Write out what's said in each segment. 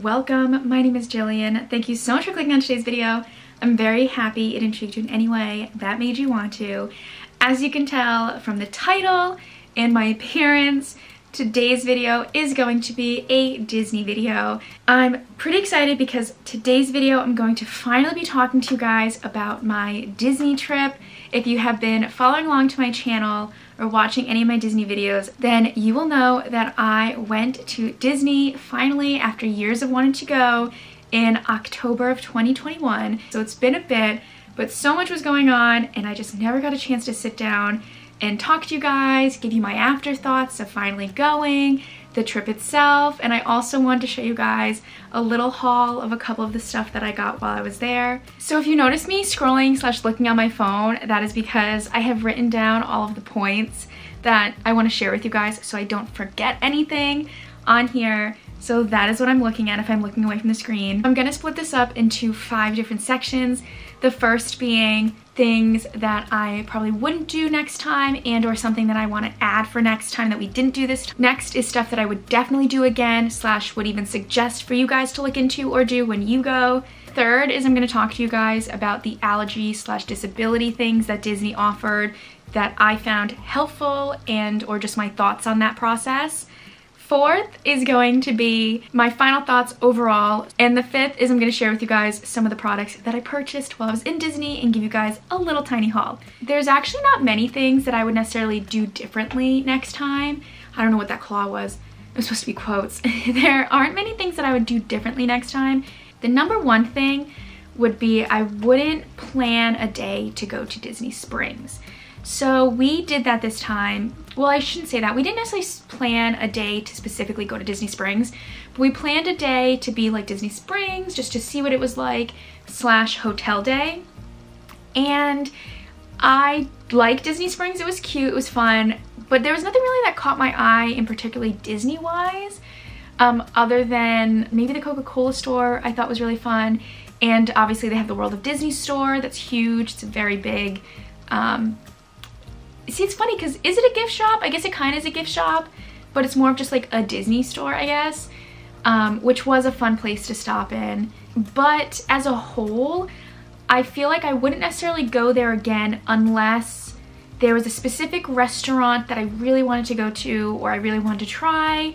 welcome. My name is Jillian. Thank you so much for clicking on today's video. I'm very happy it intrigued you in any way that made you want to. As you can tell from the title and my appearance, today's video is going to be a Disney video. I'm pretty excited because today's video I'm going to finally be talking to you guys about my Disney trip. If you have been following along to my channel or watching any of my Disney videos, then you will know that I went to Disney finally after years of wanting to go in October of 2021. So it's been a bit, but so much was going on and I just never got a chance to sit down and talk to you guys, give you my afterthoughts of finally going, the trip itself, and I also wanted to show you guys a little haul of a couple of the stuff that I got while I was there. So if you notice me scrolling / looking on my phone, that is because I have written down all of the points that I want to share with you guys so I don't forget anything on here. So that is what I'm looking at if I'm looking away from the screen. I'm gonna split this up into 5 different sections. The first being things that I probably wouldn't do next time and or something that I want to add for next time that we didn't do this time. Next is stuff that I would definitely do again / would even suggest for you guys to look into or do when you go. Third is I'm going to talk to you guys about the allergy / disability things that Disney offered that I found helpful and or just my thoughts on that process. Fourth is going to be my final thoughts overall, and the fifth is I'm going to share with you guys some of the products that I purchased while I was in Disney and give you guys a little tiny haul. There's actually not many things that I would necessarily do differently next time. I don't know what that claw was. It was supposed to be quotes. There aren't many things that I would do differently next time. The number one thing would be I wouldn't plan a day to go to Disney Springs. So we did that this time. Well, I shouldn't say that. We didn't necessarily plan a day to specifically go to Disney Springs, but we planned a day to be like Disney Springs just to see what it was like / hotel day. And I liked Disney Springs. It was cute, it was fun, but there was nothing really that caught my eye in particularly Disney-wise, other than maybe the Coca-Cola store I thought was really fun. And obviously they have the World of Disney store that's huge. It's a very big, see, it's funny because is it a gift shop? I guess it kind of is a gift shop, but it's more of just like a Disney store, I guess, which was a fun place to stop in. But as a whole, I feel like I wouldn't necessarily go there again unless there was a specific restaurant that I really wanted to go to or I really wanted to try,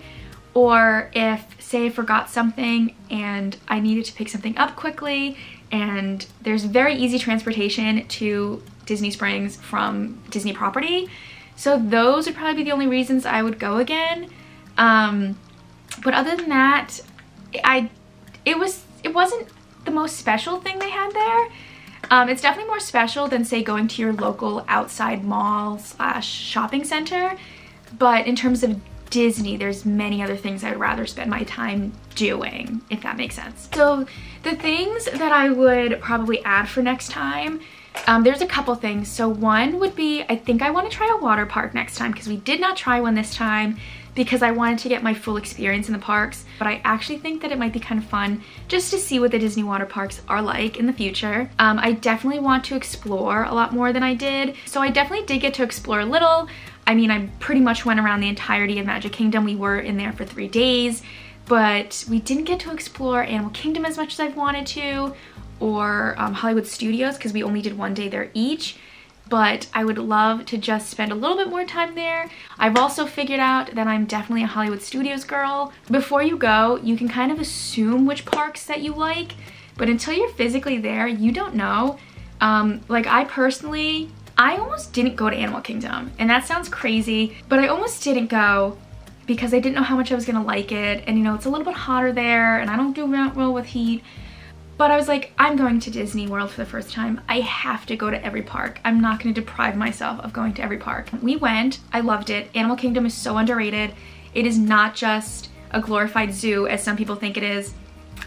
or if, say, I forgot something and I needed to pick something up quickly and there's very easy transportation to Disney Springs from Disney property. So those would probably be the only reasons I would go again. But other than that, it wasn't the most special thing they had there. It's definitely more special than, say, going to your local outside mall / shopping center. But in terms of Disney, there's many other things I'd rather spend my time doing, if that makes sense. So the things that I would probably add for next time, there's a couple things. So one would be, I think I want to try a water park next time because we did not try one this time because I wanted to get my full experience in the parks. But I actually think that it might be kind of fun just to see what the Disney water parks are like in the future. I definitely want to explore a lot more than I did. So I definitely did get to explore a little. I mean, I pretty much went around the entirety of Magic Kingdom. We were in there for 3 days, but we didn't get to explore Animal Kingdom as much as I've wanted to, or Hollywood Studios because we only did 1 day there each. But I would love to just spend a little bit more time there. I've also figured out that I'm definitely a Hollywood Studios girl. Before you go, you can kind of assume which parks that you like, but until you're physically there, you don't know. Like I almost didn't go to Animal Kingdom, and that sounds crazy, but I almost didn't go because I didn't know how much I was gonna like it, and you know, it's a little bit hotter there, and I don't do well with heat. But I was like, I'm going to Disney World for the first time. I have to go to every park. I'm not gonna deprive myself of going to every park. We went, I loved it. Animal Kingdom is so underrated. It is not just a glorified zoo as some people think it is.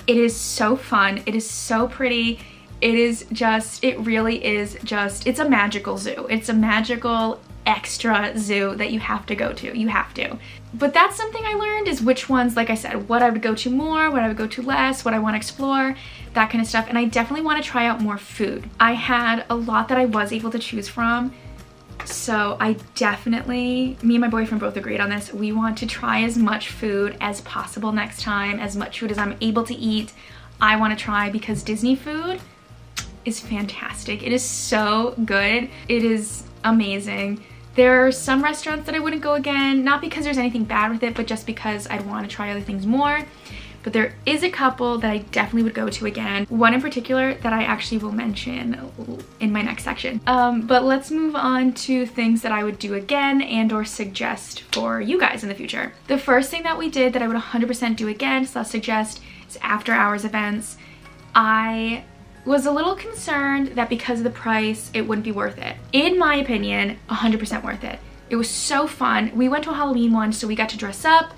It is so fun, it is so pretty. It is just, it really is just, it's a magical zoo. It's a magical extra zoo that you have to go to. You have to. But that's something I learned is which ones, like I said, what I would go to more, what I would go to less, what I want to explore, that kind of stuff. And I definitely want to try out more food. I had a lot that I was able to choose from. So I definitely, me and my boyfriend both agreed on this. We want to try as much food as possible next time, as much food as I'm able to eat. I want to try, because Disney food is fantastic. It is so good. It is amazing. There are some restaurants that I wouldn't go again, not because there's anything bad with it, but just because I'd want to try other things more. But there is a couple that I definitely would go to again. One in particular that I actually will mention in my next section. But let's move on to things that I would do again and or suggest for you guys in the future. The first thing that we did that I would 100% do again, so I'll suggest, is after hours events. I was a little concerned that because of the price, it wouldn't be worth it. In my opinion, 100% worth it. It was so fun. We went to a Halloween one, so we got to dress up.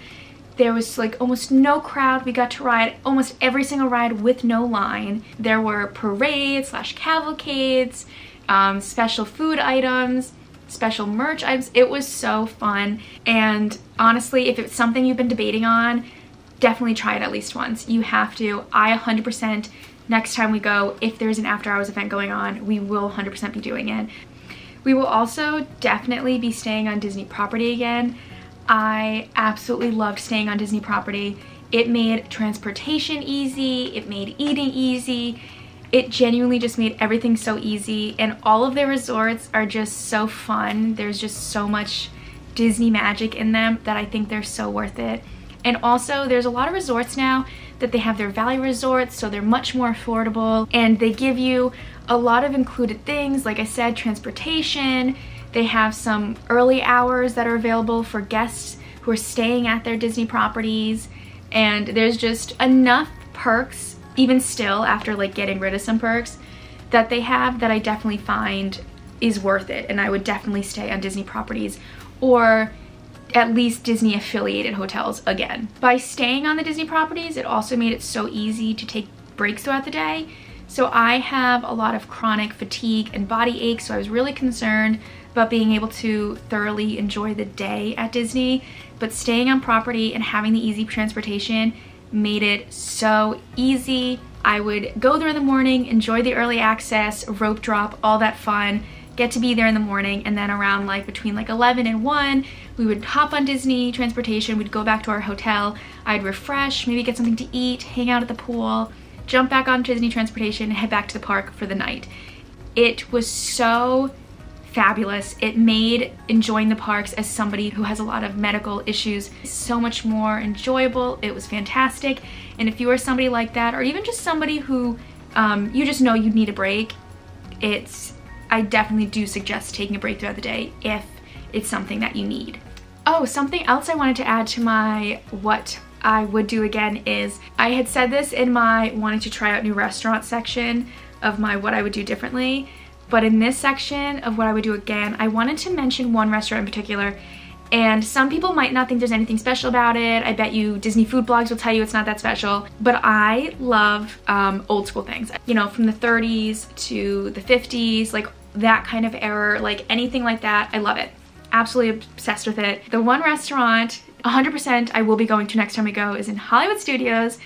There was like almost no crowd. We got to ride almost every single ride with no line. There were parades / cavalcades, special food items, special merch items. It was so fun. And honestly, if it's something you've been debating on, definitely try it at least once. You have to. I 100%, next time we go, if there's an after hours event going on, we will 100% be doing it. We will also definitely be staying on Disney property again. I absolutely loved staying on Disney property. It made transportation easy, it made eating easy, it genuinely just made everything so easy, and all of their resorts are just so fun. There's just so much Disney magic in them that I think they're so worth it. And also there's a lot of resorts now that they have their value resorts, so they're much more affordable, and they give you a lot of included things, like I said, transportation. They have some early hours that are available for guests who are staying at their Disney properties, and there's just enough perks, even still after like getting rid of some perks that they have, that I definitely find is worth it, and I would definitely stay on Disney properties or at least Disney affiliated hotels again. By staying on the Disney properties, it also made it so easy to take breaks throughout the day. So I have a lot of chronic fatigue and body aches, so I was really concerned about being able to thoroughly enjoy the day at Disney. But staying on property and having the easy transportation made it so easy. I would go there in the morning, enjoy the early access, rope drop, all that fun, get to be there in the morning, and then around like between like 11 and 1, we would hop on Disney transportation, we'd go back to our hotel, I'd refresh, maybe get something to eat, hang out at the pool, jump back on Disney transportation, and head back to the park for the night. It was so fabulous. It made enjoying the parks as somebody who has a lot of medical issues so much more enjoyable. It was fantastic. And if you are somebody like that, or even just somebody who you just know you need a break, I definitely do suggest taking a break throughout the day if it's something that you need. Oh, something else I wanted to add to my what I would do again is, I had said this in my wanting to try out new restaurants section of my what I would do differently, but in this section of what I would do again, I wanted to mention one restaurant in particular, and some people might not think there's anything special about it. I bet you Disney food blogs will tell you it's not that special, but I love old school things, you know, from the 30s to the 50s, like that kind of era, like anything like that. I love it. Absolutely obsessed with it. The one restaurant 100% I will be going to next time we go is in Hollywood Studios,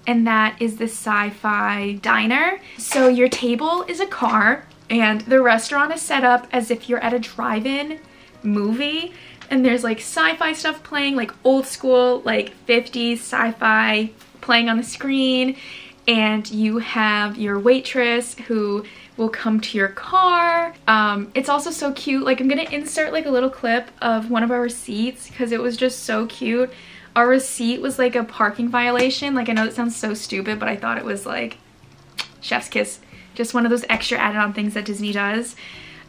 and that is the Sci-Fi Diner. So your table is a car, and the restaurant is set up as if you're at a drive-in movie, and there's like sci-fi stuff playing, like old school, like 50s sci-fi playing on the screen, and you have your waitress who will come to your car. It's also so cute. Like, I'm gonna insert like a little clip of one of our receipts because it was just so cute. Our receipt was like a parking violation. Like, I know that sounds so stupid, but I thought it was like chef's kiss. Just one of those extra added on things that Disney does.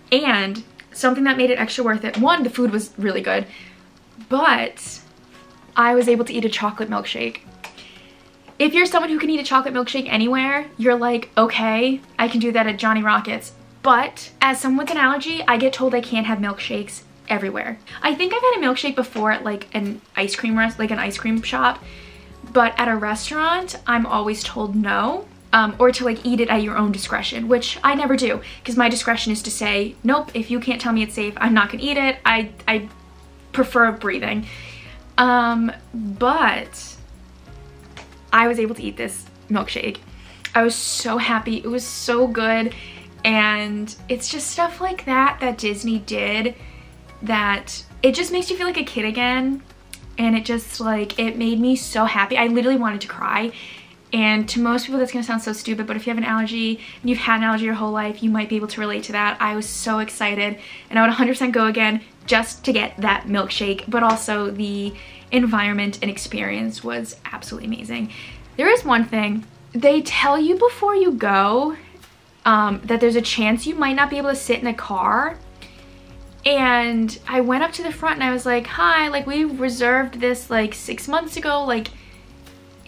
And something that made it extra worth it. One, the food was really good, but I was able to eat a chocolate milkshake. If you're someone who can eat a chocolate milkshake anywhere, you're like, okay, I can do that at Johnny Rockets. But as someone with an allergy, I get told I can't have milkshakes everywhere. I think I've had a milkshake before at like an ice cream shop, but at a restaurant, I'm always told no, or to like eat it at your own discretion, which I never do, because my discretion is to say, nope, if you can't tell me it's safe, I'm not gonna eat it. I prefer breathing. But I was able to eat this milkshake. I was so happy. It was so good. And it's just stuff like that that Disney did that it just makes you feel like a kid again. And it just like, it made me so happy. I literally wanted to cry. And to most people that's gonna sound so stupid, but if you have an allergy and you've had an allergy your whole life, you might be able to relate to that. I was so excited and I would 100% go again just to get that milkshake, but also the environment and experience was absolutely amazing. There is one thing, they tell you before you go that there's a chance you might not be able to sit in a car. And I went up to the front and I was like, hi, like we reserved this like 6 months ago, like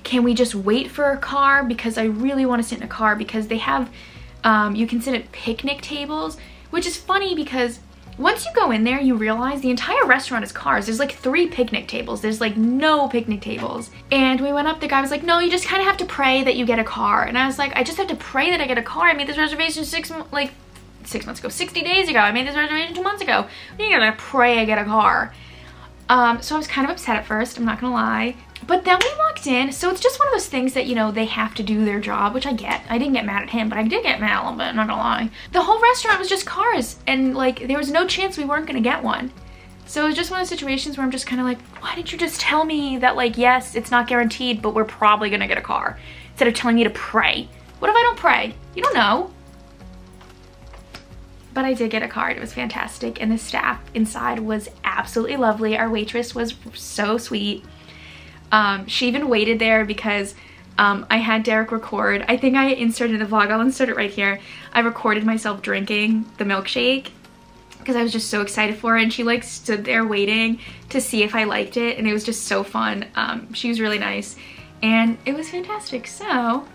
can we just wait for a car? Because I really want to sit in a car, because they have, you can sit at picnic tables, which is funny because once you go in there, you realize the entire restaurant is cars. There's like 3 picnic tables. There's like no picnic tables. And we went up, the guy was like, no, you just kind of have to pray that you get a car. And I was like, I just have to pray that I get a car. I made this reservation 6 months ago, 60 days ago. I made this reservation 2 months ago. You're gonna pray I get a car. So I was kind of upset at first, I'm not gonna lie. But then we walked in, so it's just one of those things that, you know, they have to do their job, which I get. I didn't get mad at him, but I did get mad a little bit, I'm not gonna lie. The whole restaurant was just cars, and like, there was no chance we weren't gonna get one. So it was just one of those situations where I'm just kind of like, why didn't you just tell me that like, yes, it's not guaranteed, but we're probably gonna get a car, instead of telling me to pray. What if I don't pray? You don't know. But I did get a card. It was fantastic, and the staff inside was absolutely lovely. Our waitress was so sweet. She even waited there because I had Derek record. I think I inserted the vlog. I'll insert it right here. I recorded myself drinking the milkshake because I was just so excited for it, and she like stood there waiting to see if I liked it, and it was just so fun. She was really nice, and it was fantastic. So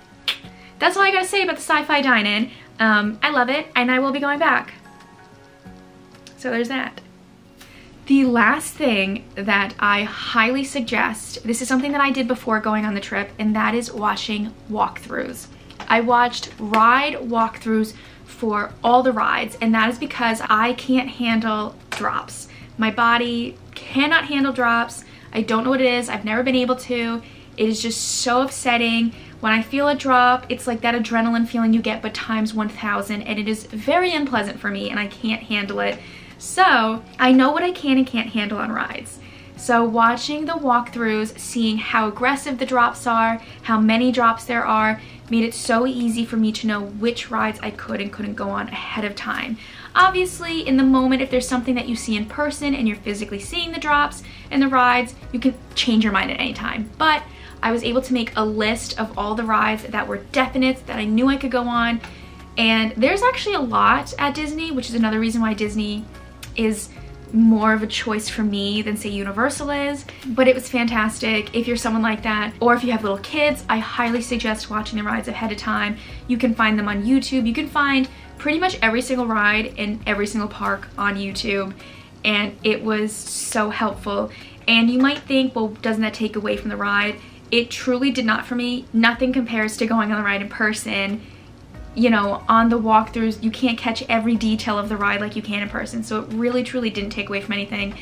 that's all I gotta say about the Sci-Fi Dine-In. I love it, and I will be going back. So there's that. The last thing that I highly suggest, this is something that I did before going on the trip, and that is watching walkthroughs. I watched ride walkthroughs for all the rides, and that is because I can't handle drops. My body cannot handle drops. I don't know what it is. I've never been able to. It is just so upsetting. When I feel a drop, it's like that adrenaline feeling you get, but times 1,000, and it is very unpleasant for me, and I can't handle it. So I know what I can and can't handle on rides. So watching the walkthroughs, seeing how aggressive the drops are, how many drops there are, made it so easy for me to know which rides I could and couldn't go on ahead of time. Obviously, in the moment, if there's something that you see in person and you're physically seeing the drops and the rides, you can change your mind at any time. But I was able to make a list of all the rides that were definite, that I knew I could go on. And there's actually a lot at Disney, which is another reason why Disney is more of a choice for me than say Universal is. But it was fantastic if you're someone like that, or if you have little kids. I highly suggest watching the rides ahead of time. You can find them on YouTube. You can find pretty much every single ride in every single park on YouTube, and it was so helpful. And you might think, well, doesn't that take away from the ride? It truly did not for me. Nothing compares to going on the ride in person. You know, on the walkthroughs, you can't catch every detail of the ride like you can in person. So it really, truly didn't take away from anything.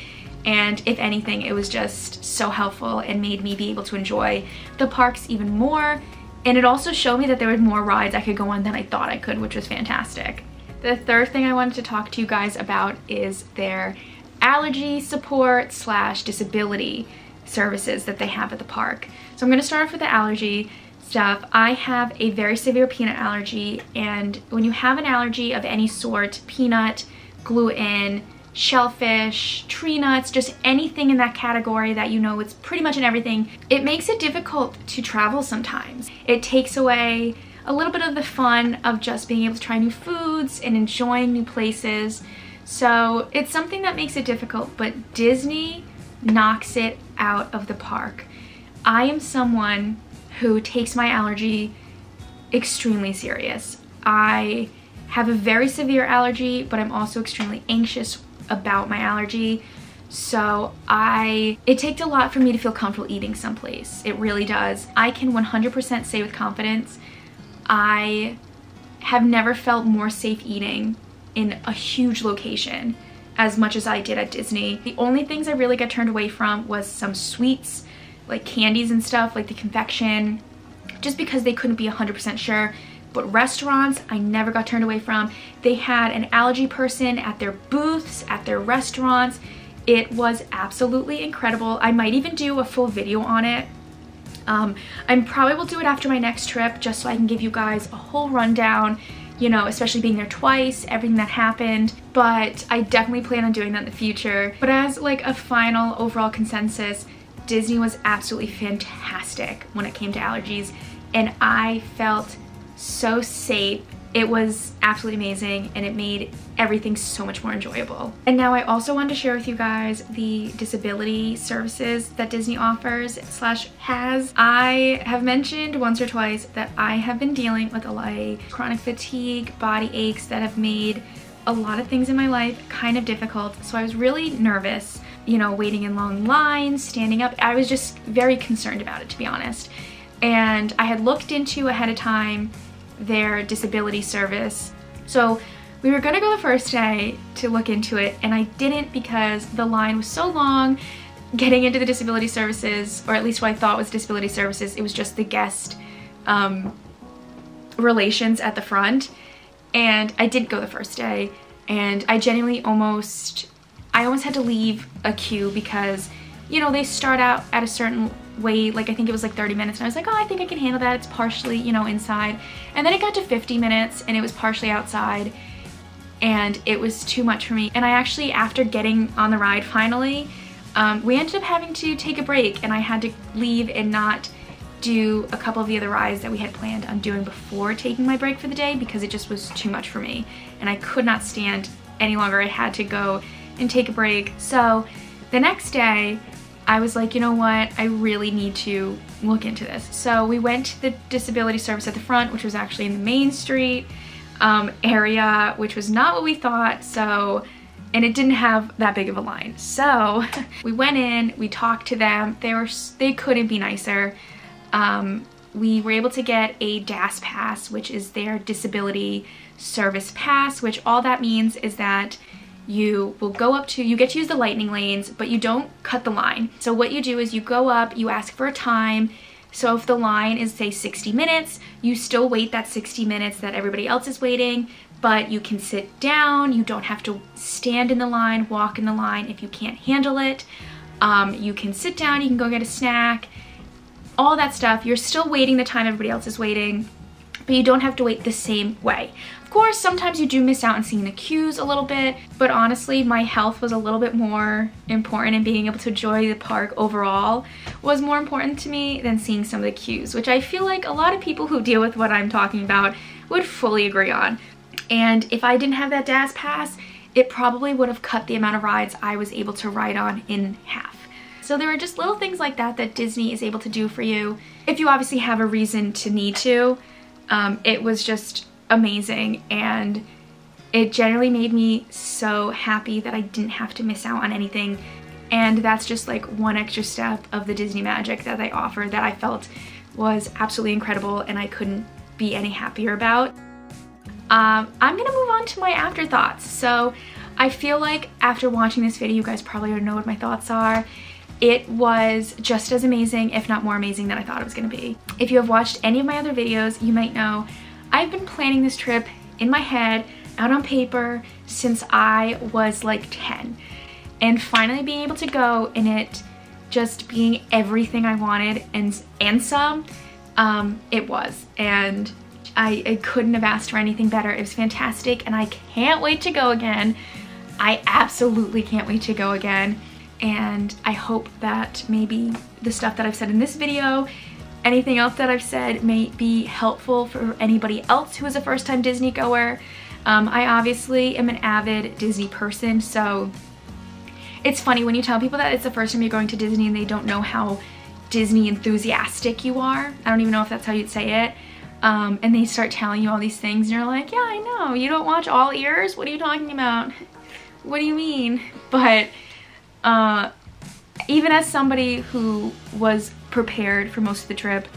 And if anything, it was just so helpful and made me be able to enjoy the parks even more. And it also showed me that there were more rides I could go on than I thought I could, which was fantastic. The third thing I wanted to talk to you guys about is their allergy support / disability services that they have at the park. So I'm going to start off with the allergy stuff. I have a very severe peanut allergy, and when you have an allergy of any sort, peanut, gluten, shellfish, tree nuts, just anything in that category that you know it's pretty much in everything, it makes it difficult to travel sometimes. It takes away a little bit of the fun of just being able to try new foods and enjoying new places. So it's something that makes it difficult, but Disney knocks it out of the park. I am someone who takes my allergy extremely serious. I have a very severe allergy, but I'm also extremely anxious about my allergy. So it takes a lot for me to feel comfortable eating someplace. It really does. I can 100% say with confidence, I have never felt more safe eating in a huge location as much as I did at Disney. The only things I really got turned away from was some sweets, like candies and stuff, like the confection, just because they couldn't be 100% sure but restaurants I never got turned away from. They had an allergy person at their booths, at their restaurants. It was absolutely incredible. I might even do a full video on it. I probably will do it after my next trip just so I can give you guys a whole rundown, you know, especially being there twice, everything that happened. But I definitely plan on doing that in the future. But as like a final overall consensus, Disney was absolutely fantastic when it came to allergies, and I felt so safe. It was absolutely amazing, and it made everything so much more enjoyable. And now I also wanted to share with you guys the disability services that Disney offers / has. I have mentioned once or twice that I have been dealing with a lot of chronic fatigue, body aches that have made a lot of things in my life kind of difficult. So I was really nervous, you know, waiting in long lines, standing up. I was just very concerned about it, to be honest. And I had looked into ahead of time their disability service. So we were gonna go the first day to look into it, and I didn't because the line was so long getting into the disability services, or at least what I thought was disability services. It was just the guest relations at the front, and I didn't go the first day, and I genuinely almost had to leave a queue because, you know, they start out at a certain wait, like I think it was like 30 minutes, and I was like, oh, I think I can handle that. It's partially, you know, inside. And then it got to 50 minutes and it was partially outside, and it was too much for me. And I actually, after getting on the ride finally, we ended up having to take a break, and I had to leave and not do a couple of the other rides that we had planned on doing before taking my break for the day because it just was too much for me and I could not stand any longer. I had to go and take a break. So the next day, I was like, you know what, I really need to look into this. So we went to the disability service at the front, which was actually in the Main Street area, which was not what we thought. So, and it didn't have that big of a line. So we went in, we talked to them. They couldn't be nicer. We were able to get a DAS pass, which is their disability service pass, which all that means is that you will go up to, you get to use the lightning lanes, but you don't cut the line. So what you do is you go up, you ask for a time. So if the line is, say, 60 minutes, you still wait that 60 minutes that everybody else is waiting, but you can sit down. You don't have to stand in the line, walk in the line if you can't handle it. You can sit down, you can go get a snack, all that stuff. You're still waiting the time everybody else is waiting, but you don't have to wait the same way. Of course, sometimes you do miss out on seeing the queues a little bit, but honestly, my health was a little bit more important, and being able to enjoy the park overall was more important to me than seeing some of the queues, which I feel like a lot of people who deal with what I'm talking about would fully agree on. And if I didn't have that DAS pass, it probably would have cut the amount of rides I was able to ride on in half. So there are just little things like that that Disney is able to do for you if you obviously have a reason to need to. It was just amazing, and it generally made me so happy that I didn't have to miss out on anything. And that's just like one extra step of the Disney magic that they offer that I felt was absolutely incredible, and I couldn't be any happier about. I'm gonna move on to my afterthoughts. So I feel like after watching this video, you guys probably already know what my thoughts are. It was just as amazing, if not more amazing, than I thought it was gonna be. If you have watched any of my other videos, you might know I've been planning this trip in my head, out on paper, since I was like 10. And finally being able to go and it just being everything I wanted and some, it was. And I couldn't have asked for anything better. It was fantastic, and I can't wait to go again. I absolutely can't wait to go again. And I hope that maybe the stuff that I've said in this video, anything else that I've said, may be helpful for anybody else who is a first-time Disney goer. I obviously am an avid Disney person, so it's funny when you tell people that it's the first time you're going to Disney and they don't know how Disney enthusiastic you are. I don't even know if that's how you'd say it. And they start telling you all these things, and you're like, yeah, I know. You don't watch All Ears? What are you talking about? What do you mean? But even as somebody who was prepared for most of the trip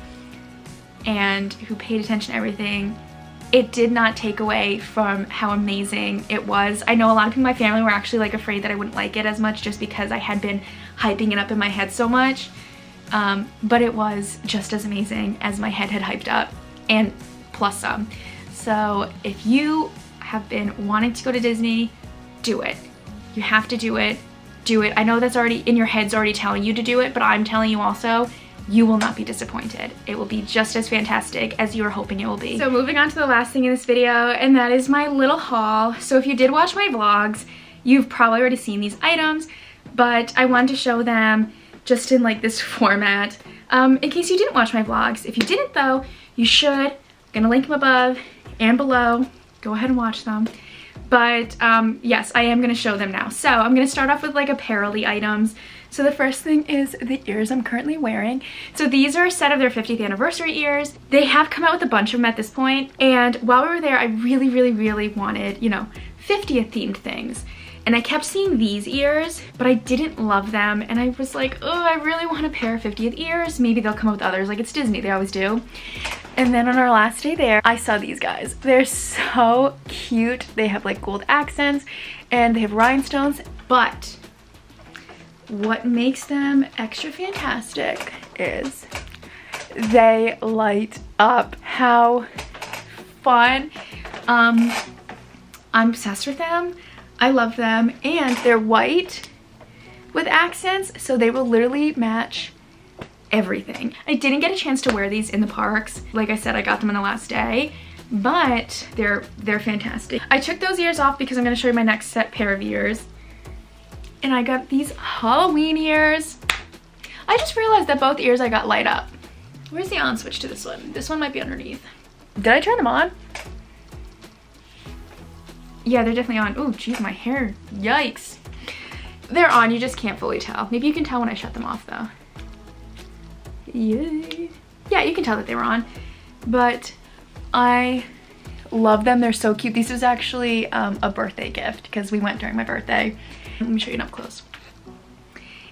and who paid attention to everything, it did not take away from how amazing it was. I know a lot of people in my family were actually like afraid that I wouldn't like it as much just because I had been hyping it up in my head so much. But it was just as amazing as my head had hyped up, and plus some. So if you have been wanting to go to Disney, do it. You have to do it. Do it. I know that's already in your head's already telling you to do it, but I'm telling you also, you will not be disappointed. It will be just as fantastic as you were hoping it will be. So moving on to the last thing in this video, and that is my little haul. So if you did watch my vlogs, you've probably already seen these items, but I wanted to show them just in like this format in case you didn't watch my vlogs. If you didn't though, you should. I'm gonna link them above and below. Go ahead and watch them. But yes, I am gonna show them now. So I'm gonna start off with like apparel-y items. So the first thing is the ears I'm currently wearing. So these are a set of their 50th anniversary ears. They have come out with a bunch of them at this point, and while we were there, I really wanted, you know, 50th themed things. And I kept seeing these ears, but I didn't love them, and I was like, oh, I really want a pair of 50th ears. Maybe they'll come up with others, like it's Disney, they always do. And then on our last day there, I saw these guys. They're so cute. They have like gold accents, and they have rhinestones, but what makes them extra fantastic is they light up. How fun. I'm obsessed with them. I love them, and they're white with accents, so they will literally match everything. I didn't get a chance to wear these in the parks. Like I said, I got them on the last day, but they're fantastic. I took those ears off because I'm gonna show you my next pair of ears. And I got these Halloween ears. I just realized that both ears I got light up. Where's the on switch to this one? This one might be underneath. Did I turn them on? Yeah, they're definitely on. Oh, geez, my hair, yikes. They're on, you just can't fully tell. Maybe you can tell when I shut them off though. Yay. Yeah, you can tell that they were on, but I love them. They're so cute. This was actually a birthday gift because we went during my birthday. Let me show you up close.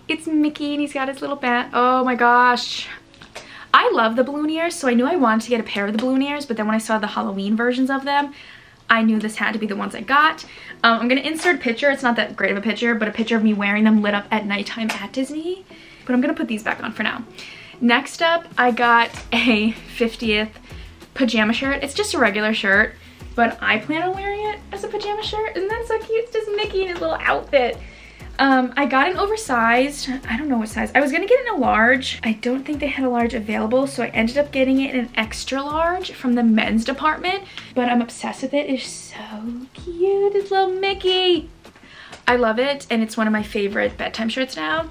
It's Mickey and he's got his little bat. Oh my gosh. I love the balloon ears, so I knew I wanted to get a pair of the balloon ears, but then when I saw the Halloween versions of them, I knew this had to be the ones I got. I'm gonna insert a picture. It's not that great of a picture, but a picture of me wearing them lit up at nighttime at Disney. But I'm gonna put these back on for now. Next up, I got a 50th pajama shirt. It's just a regular shirt, but I plan on wearing it as a pajama shirt. Isn't that so cute? It's just Mickey in his little outfit. I got an oversized, I don't know what size. I was gonna get in a large. I don't think they had a large available, so I ended up getting it in an extra large from the men's department, but I'm obsessed with it. It's so cute, it's little Mickey. I love it, and it's one of my favorite bedtime shirts now.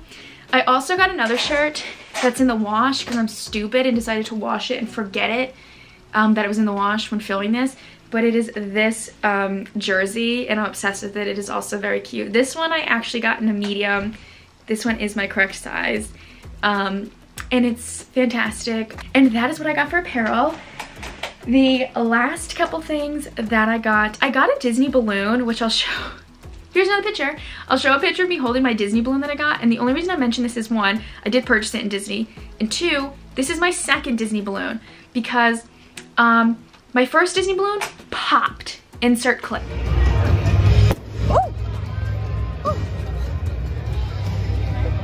I also got another shirt that's in the wash because I'm stupid and decided to wash it and forget it, that it was in the wash when filming this. But it is this jersey, and I'm obsessed with it. It is also very cute. This one I actually got in a medium. This one is my correct size. And it's fantastic. And that is what I got for apparel. The last couple things that I got a Disney balloon, which I'll show. Here's another picture. I'll show a picture of me holding my Disney balloon that I got. And the only reason I mention this is one, I did purchase it in Disney. And two, this is my second Disney balloon because my first Disney balloon popped. Insert clip. Oh! Oh!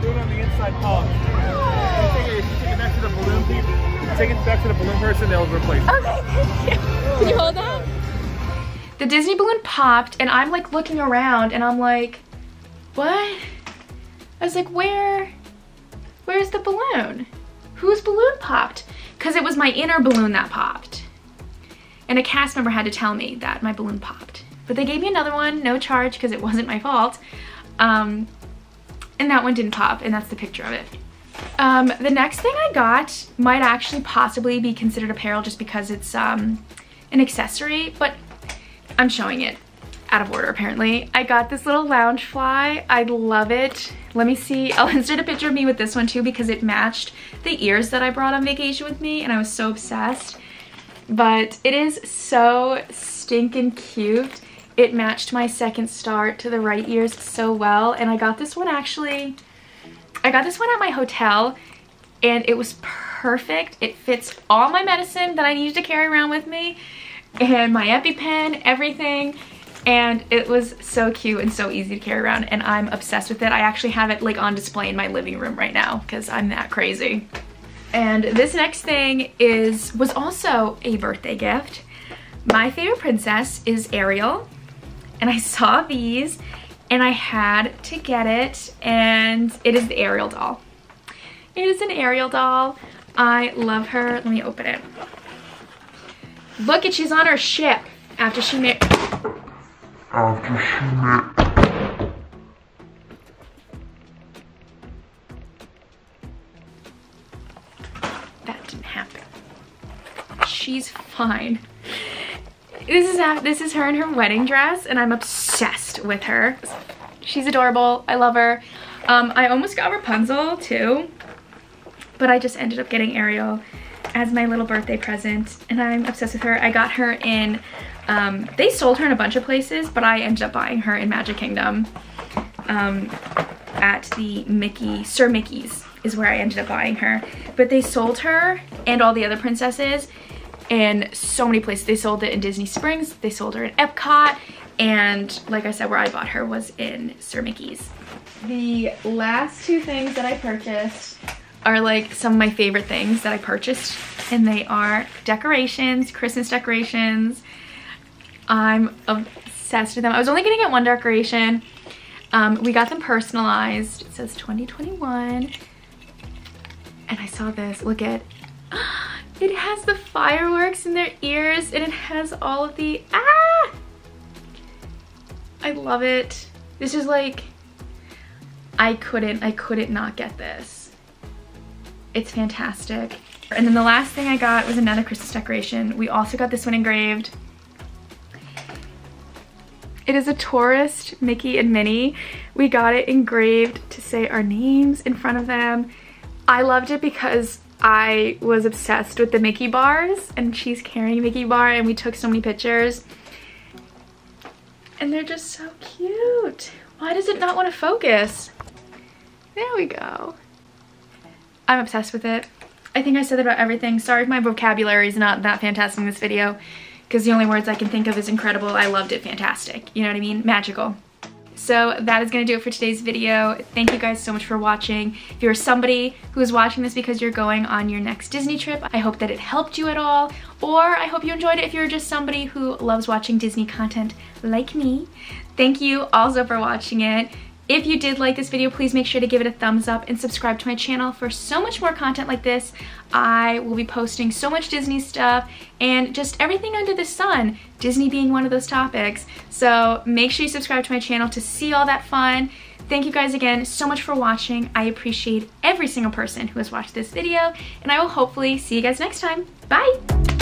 Do it on the inside paw. You take it back to the balloon people. Take it back to the balloon person, they'll replace it. Okay, thank you. Can you hold that? The Disney balloon popped, and I'm like looking around, and I'm like, what? I was like, where's the balloon? Whose balloon popped? Because it was my inner balloon that popped. And a cast member had to tell me that my balloon popped. But they gave me another one, no charge, because it wasn't my fault. And that one didn't pop, and that's the picture of it. The next thing I got might actually possibly be considered apparel just because it's an accessory, but I'm showing it out of order apparently. I got this little lounge fly. I love it. Let me see. I'll insert a picture of me with this one too because it matched the ears that I brought on vacation with me, and I was so obsessed. But it is so stinking cute. It matched my second start to the right ears so well, and I got this one actually, I got this one at my hotel, and it was perfect. It fits all my medicine that I needed to carry around with me, and my EpiPen, everything, and it was so cute and so easy to carry around, and I'm obsessed with it. I actually have it like on display in my living room right now because I'm that crazy. And this next thing was also a birthday gift. my favorite princess is Ariel, and I saw these and I had to get it, and it is the Ariel doll. It is an Ariel doll. I love her. Let me open it. Look, she's on her ship after she made. That didn't happen. She's fine. This is her in her wedding dress, and I'm obsessed with her. She's adorable. I love her. I almost got Rapunzel too, but I just ended up getting Ariel as my little birthday present, and I'm obsessed with her. I got her in, they sold her in a bunch of places, but I ended up buying her in Magic Kingdom at the Sir Mickey's is where I ended up buying her. But they sold her and all the other princesses in so many places. They sold it in Disney Springs, they sold her in Epcot, and like I said, where I bought her was in Sir Mickey's. The last two things that I purchased are like some of my favorite things that I purchased, and they are decorations, Christmas decorations. I'm obsessed with them. I was only gonna get one decoration. We got them personalized. It says 2021, and I saw this. Look at it has the fireworks in their ears, and it has all of the I love it. This is like, I couldn't not get this. It's fantastic. And then the last thing I got was another Christmas decoration. We also got this one engraved. It is a tourist, Mickey and Minnie. We got it engraved to say our names in front of them. I loved it because I was obsessed with the Mickey bars, and she's carrying a Mickey bar, and we took so many pictures. And they're just so cute. Why does it not want to focus? There we go. I'm obsessed with it. I think I said about everything. Sorry if my vocabulary is not that fantastic in this video, because the only words I can think of is incredible, I loved it, fantastic. You know what I mean? Magical. So that is going to do it for today's video. Thank you guys so much for watching. If you're somebody who is watching this because you're going on your next Disney trip, I hope that it helped you at all, or I hope you enjoyed it if you're just somebody who loves watching Disney content like me. Thank you also for watching it. If you did like this video, please make sure to give it a thumbs up and subscribe to my channel for so much more content like this. I will be posting so much Disney stuff and just everything under the sun, Disney being one of those topics. So make sure you subscribe to my channel to see all that fun. Thank you guys again so much for watching. I appreciate every single person who has watched this video, and I will hopefully see you guys next time. Bye!